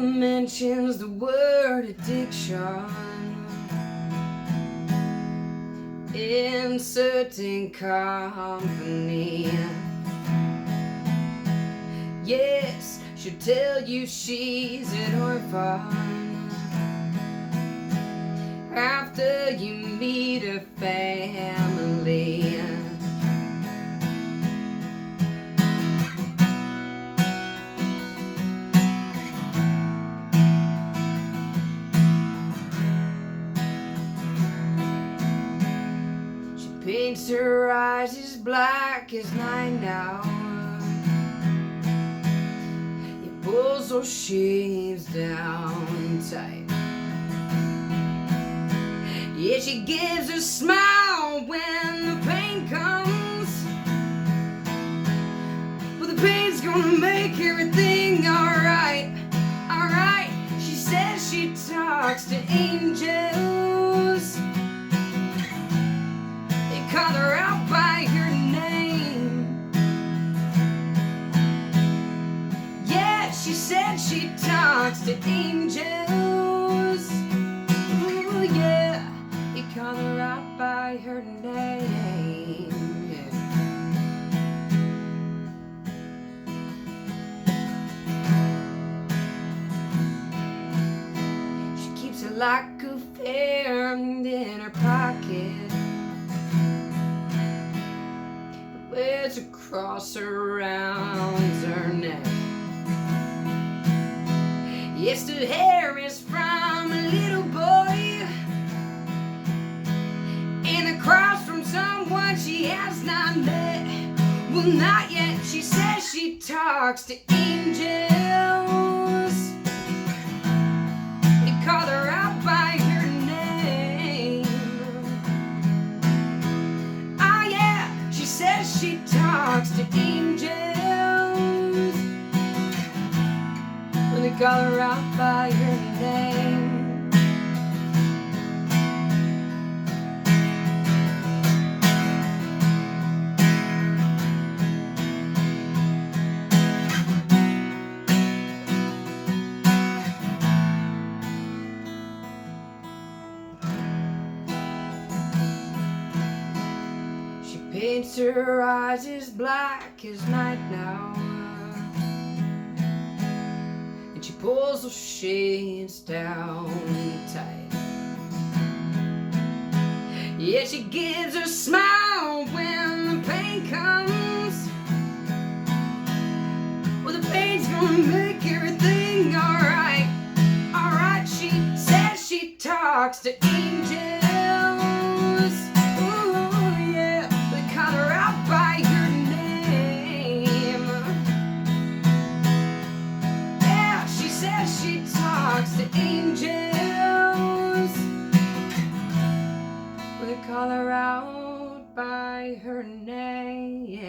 mentions the word addiction in certain company. Yes, she'll tell you she's an orphan after you meet her family. She paints her eyes as black as night now. Pulls those shades down tight. Yeah, she gives a smile when the pain comes, but the pain's gonna make everything alright. Alright, she says she talks to angels. They call her out by her name. She said she talks to angels. Ooh, yeah, you call her out by her name. Yeah. She keeps a lock of hair in her pocket, wears a cross around her neck. Yes, the hair is from a little boy, and the cross from someone she has not met. Well, not yet. She says she talks to angels. They call her out by her name. Ah, yeah, she says she talks to angels. They call her out by her name. She paints her eyes as black as night now. She pulls those shades down tight. Yeah, she gives her smile when the pain comes. Well, the pain's gonna make everything alright. Alright, she says she talks to angels. Ooh, yeah, they call her out by her name. She talks to angels. They call her out by her name.